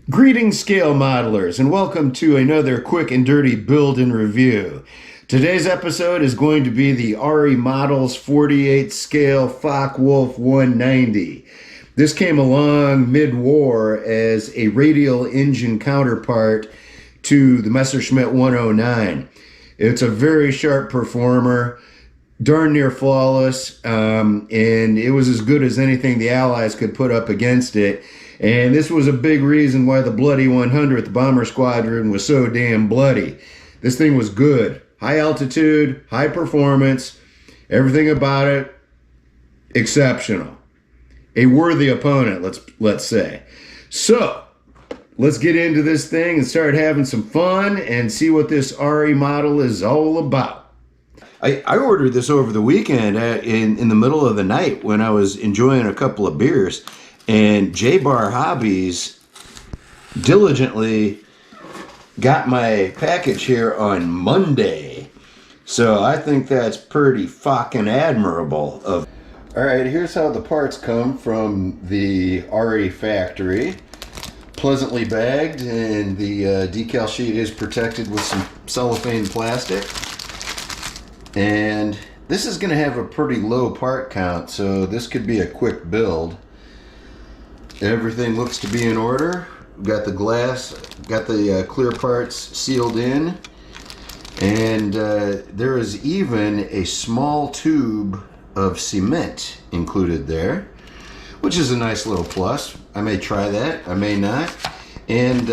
Greetings, scale modelers, and welcome to another quick and dirty build and review. Today's episode is going to be the Arii Models 48 scale Focke-Wulf 190. This came along mid-war as a radial engine counterpart to the Messerschmitt 109. It's a very sharp performer, darn near flawless, and it was as good as anything the Allies could put up against it. And this was a big reason why the bloody 100th Bomber Squadron was so damn bloody. This thing was good. High altitude, high performance, everything about it exceptional. A worthy opponent, let's say. So, let's get into this thing and start having some fun and see what this Arii model is all about. I ordered this over the weekend in the middle of the night when I was enjoying a couple of beers. And J-Bar Hobbies diligently got my package here on Monday. So I think that's pretty fucking admirable. Alright, here's how the parts come from the Arii factory. Pleasantly bagged, and the decal sheet is protected with some cellophane plastic. And this is going to have a pretty low part count, so this could be a quick build. Everything looks to be in order. Got the glass, got the clear parts sealed in, and there is even a small tube of cement included there, which is a nice little plus. I may try that, I may not. And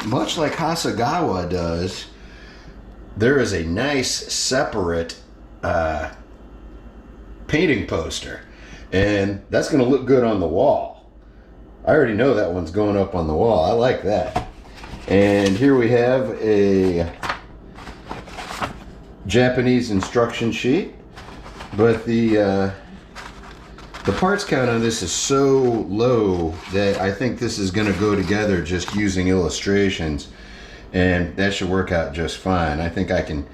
much like Hasegawa does, there is a nice separate painting poster, and that's going to look good on the wall. I already know that one's going up on the wall. I like that. And here we have a Japanese instruction sheet, but the parts count on this is so low that I think this is going to go together just using illustrations, and that should work out just fine. I think I can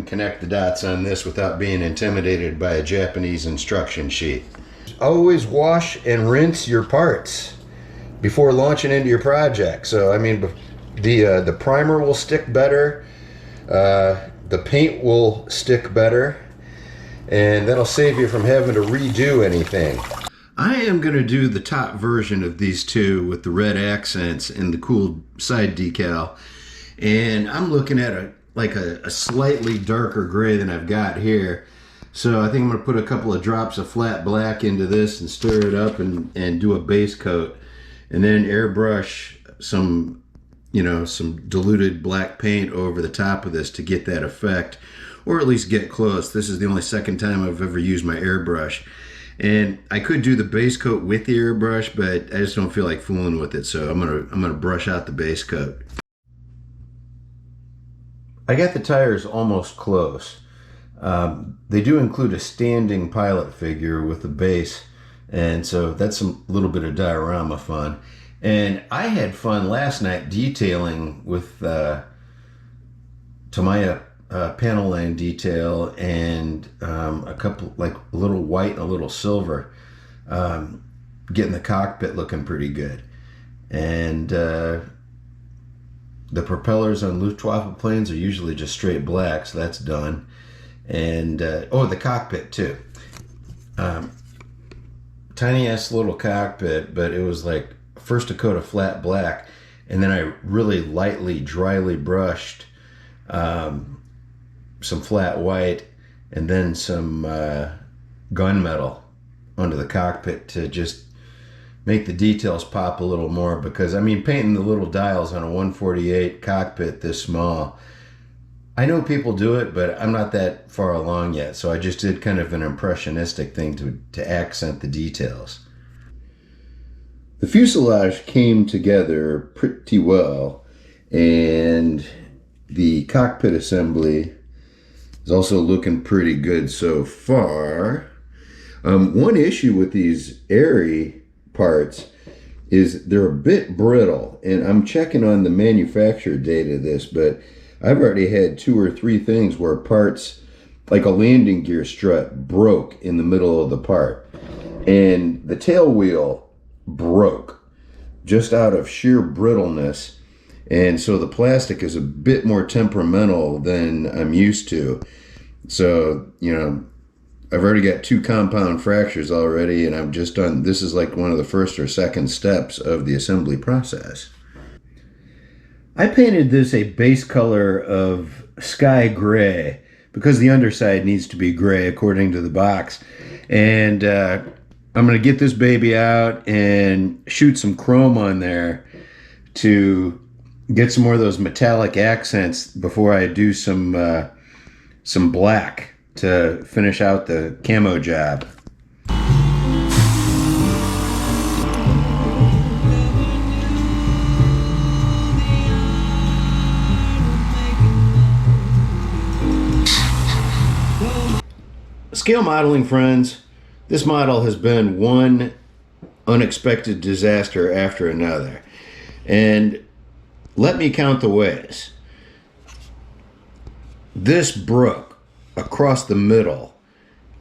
connect the dots on this without being intimidated by a Japanese instruction sheet. Always wash and rinse your parts before launching into your project. So I mean, the primer will stick better, the paint will stick better, and that'll save you from having to redo anything. I am going to do the top version of these two with the red accents and the cool side decal, and I'm looking at a slightly darker gray than I've got here. So I think I'm going to put a couple of drops of flat black into this and stir it up and do a base coat, and then airbrush some diluted black paint over the top of this to get that effect, or at least get close. This is the only second time I've ever used my airbrush, and I could do the base coat with the airbrush, but I just don't feel like fooling with it, so I'm gonna brush out the base coat. I got the tires almost close. They do include a standing pilot figure with the base, and so that's a little bit of diorama fun. And I had fun last night detailing with Tamiya panel line detail and a couple, like a little white and a little silver, getting the cockpit looking pretty good. And the propellers on Luftwaffe planes are usually just straight black, so that's done. And oh, the cockpit too. Tiny ass little cockpit, but it was like first a coat of flat black, and then I really lightly, dryly brushed some flat white, and then some gunmetal onto the cockpit to just make the details pop a little more. Because I mean, painting the little dials on a 148 cockpit this small, I know people do it, but I'm not that far along yet, so I just did kind of an impressionistic thing to accent the details. The fuselage came together pretty well, and the cockpit assembly is also looking pretty good so far. One issue with these Arii parts is they're a bit brittle, and I'm checking on the manufacturer date of this, but I've already had 2 or 3 things where parts, like a landing gear strut, broke in the middle of the part. And the tail wheel broke. just out of sheer brittleness. And so the plastic is a bit more temperamental than I'm used to. So, I've already got 2 compound fractures already, and I've just done, this is like one of the first or second steps of the assembly process. I painted this a base color of sky gray because the underside needs to be gray according to the box. And I'm going to get this baby out and shoot some chrome on there to get some more of those metallic accents before I do some black to finish out the camo job. Scale modeling, friends, this model has been one unexpected disaster after another. And let me count the ways. This broke across the middle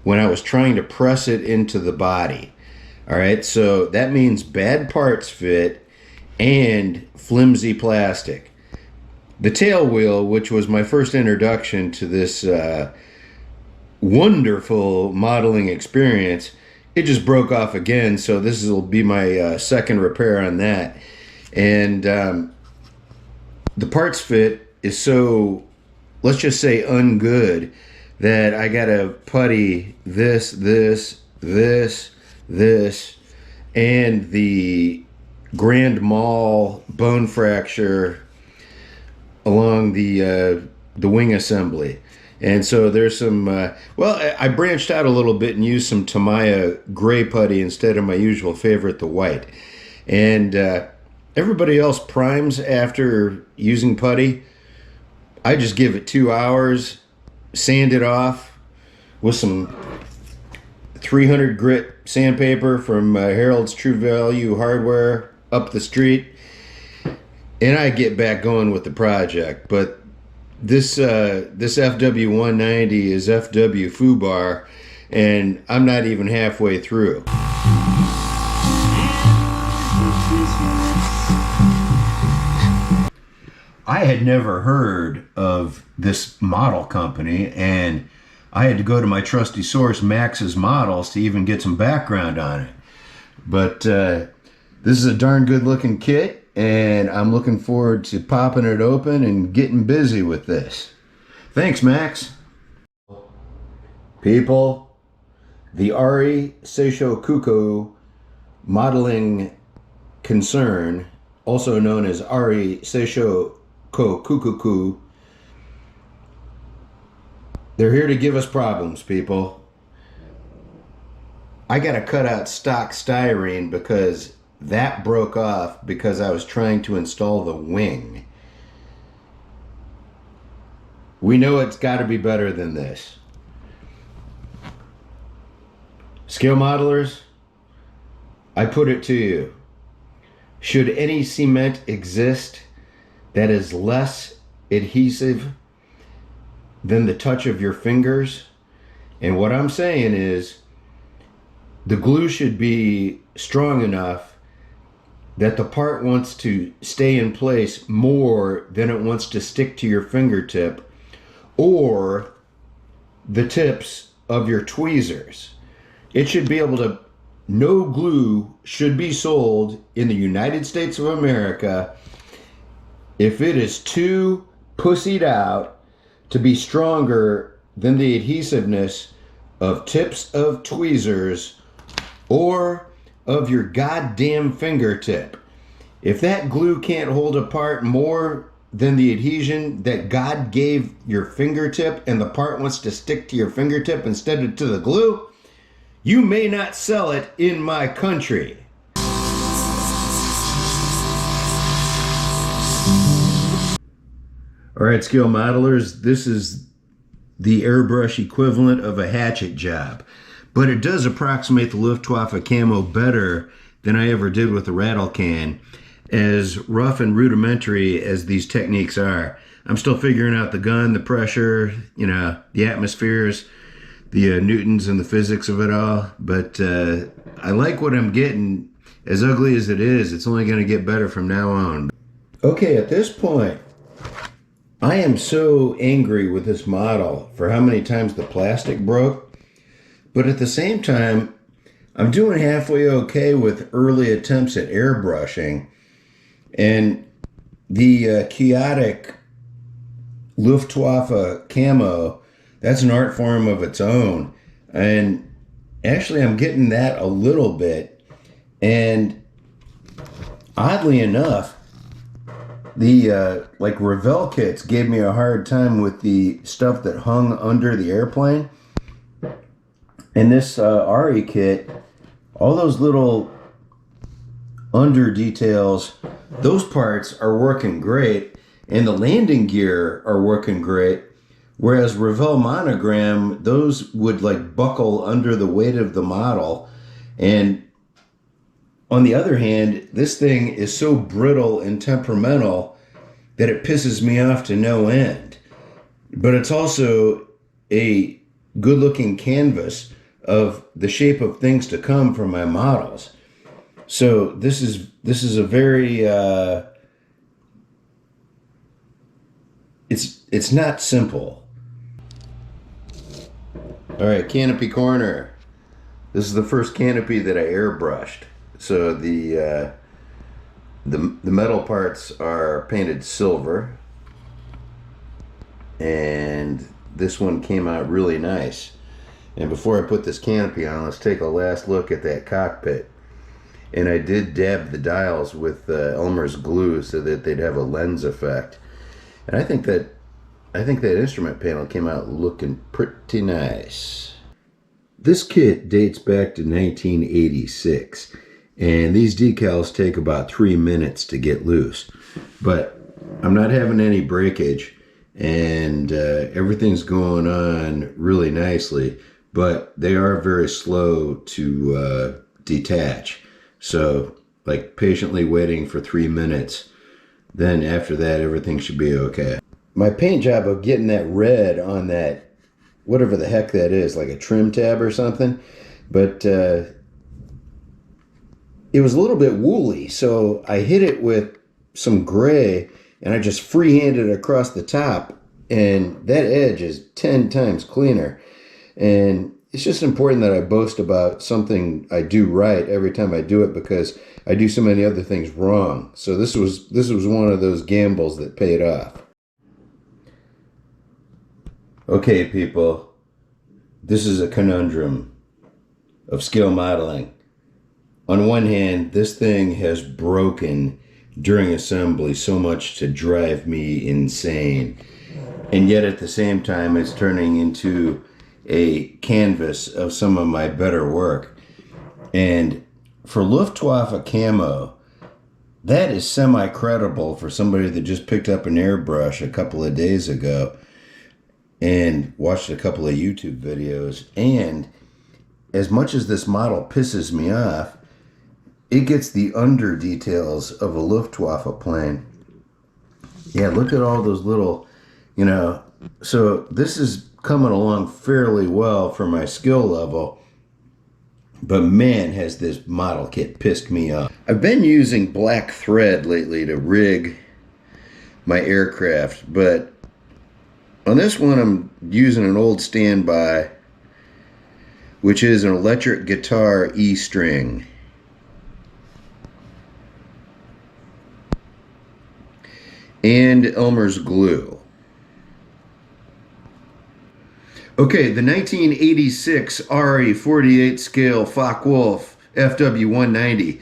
when I was trying to press it into the body. All right, so that means bad parts fit and flimsy plastic. The tail wheel, which was my first introduction to this wonderful modeling experience, it just broke off again. So this will be my second repair on that. And the parts fit is so, let's just say, ungood that I gotta putty this, and the grand mal bone fracture along the wing assembly. And so there's some, well, I branched out a little bit and used some Tamiya gray putty instead of my usual favorite, the white. And everybody else primes after using putty. I just give it 2 hours, sand it off with some 300 grit sandpaper from Harold's True Value Hardware up the street, and I get back going with the project. But this FW190 is FW FUBAR, and I'm not even halfway through. I had never heard of this model company, and I had to go to my trusty source, Max's Models, to even get some background on it. But this is a darn good looking kit, and I'm looking forward to popping it open and getting busy with this. Thanks, Max. People, the Arii Seishokuko modeling concern, also known as Arii Seishokukuku, they're here to give us problems, people. I gotta cut out stock styrene because that broke off because I was trying to install the wing. We know it's got to be better than this. Scale modelers, I put it to you. Should any cement exist that is less adhesive than the touch of your fingers? And what I'm saying is the glue should be strong enough that the part wants to stay in place more than it wants to stick to your fingertip or the tips of your tweezers. It should be able to, no glue should be sold in the United States of America if it is too pussied out to be stronger than the adhesiveness of tips of tweezers or of your goddamn fingertip. If that glue can't hold apart more than the adhesion that God gave your fingertip and the part wants to stick to your fingertip instead of to the glue, you may not sell it in my country. All right, scale modelers, this is the airbrush equivalent of a hatchet job, but it does approximate the Luftwaffe camo better than I ever did with the rattle can. As rough and rudimentary as these techniques are, I'm still figuring out the gun, the pressure, the atmospheres, the newtons and the physics of it all, but I like what I'm getting as ugly as it is, it's only going to get better from now on. Okay, at this point, I am so angry with this model for how many times the plastic broke. But at the same time, I'm doing halfway okay with early attempts at airbrushing. And the chaotic Luftwaffe camo, that's an art form of its own. And actually, I'm getting that a little bit. And oddly enough, the like Revell kits gave me a hard time with the stuff that hung under the airplane. And this Arii kit, all those little under details, those parts are working great, and the landing gear are working great. Whereas Revell Monogram, those would like buckle under the weight of the model. And on the other hand, this thing is so brittle and temperamental that it pisses me off to no end. But it's also a good-looking canvas of the shape of things to come from my models. So this is a very it's not simple. All right, canopy corner. This is the first canopy that I airbrushed. So the metal parts are painted silver, and this one came out really nice. And before I put this canopy on, let's take a last look at that cockpit. And I did dab the dials with Elmer's glue so that they'd have a lens effect. And I think that instrument panel came out looking pretty nice. This kit dates back to 1986, and these decals take about 3 minutes to get loose. But I'm not having any breakage, and everything's going on really nicely, but they are very slow to detach. So, like, patiently waiting for 3 minutes. Then after that, everything should be okay. My paint job of getting that red on that, whatever the heck that is, like a trim tab or something, but it was a little bit woolly, so I hit it with some gray, and I just freehanded across the top, and that edge is 10 times cleaner. And it's just important that I boast about something I do right every time I do it, because I do so many other things wrong. So this was one of those gambles that paid off. Okay, people, this is a conundrum of scale modeling. On one hand, this thing has broken during assembly so much to drive me insane. And yet at the same time, it's turning into a canvas of some of my better work. And for Luftwaffe camo, that is semi-credible for somebody that just picked up an airbrush a couple of days ago and watched a couple of YouTube videos. And as much as this model pisses me off, it gets the under details of a Luftwaffe plane. Yeah, look at all those little, so this is coming along fairly well for my skill level. But man, has this model kit pissed me off. I've been using black thread lately to rig my aircraft, but on this one I'm using an old standby, which is an electric guitar E-string. And Elmer's glue. Okay, the 1986 Arii 48 scale Focke-Wulf FW190.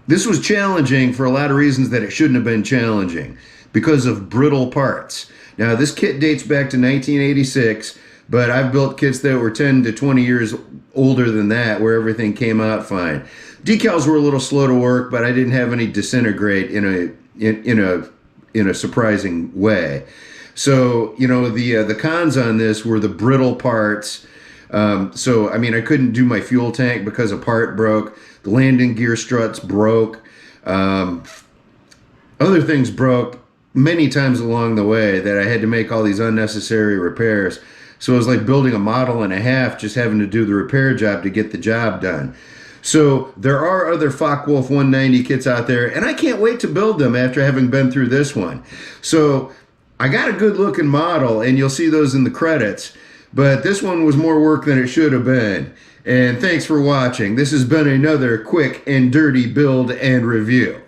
This was challenging for a lot of reasons that it shouldn't have been challenging, because of brittle parts. Now, this kit dates back to 1986, but I've built kits that were 10 to 20 years older than that, where everything came out fine. Decals were a little slow to work, but I didn't have any disintegrate in a surprising way. So, the cons on this were the brittle parts. So, I mean, I couldn't do my fuel tank because a part broke. The landing gear struts broke. Other things broke many times along the way that I had to make all these unnecessary repairs. So it was like building a model and a half, just having to do the repair job to get the job done. So there are other Focke-Wulf 190 kits out there, and I can't wait to build them after having been through this one. So I got a good looking model, and you'll see those in the credits, but this one was more work than it should have been. And thanks for watching. This has been another quick and dirty build and review.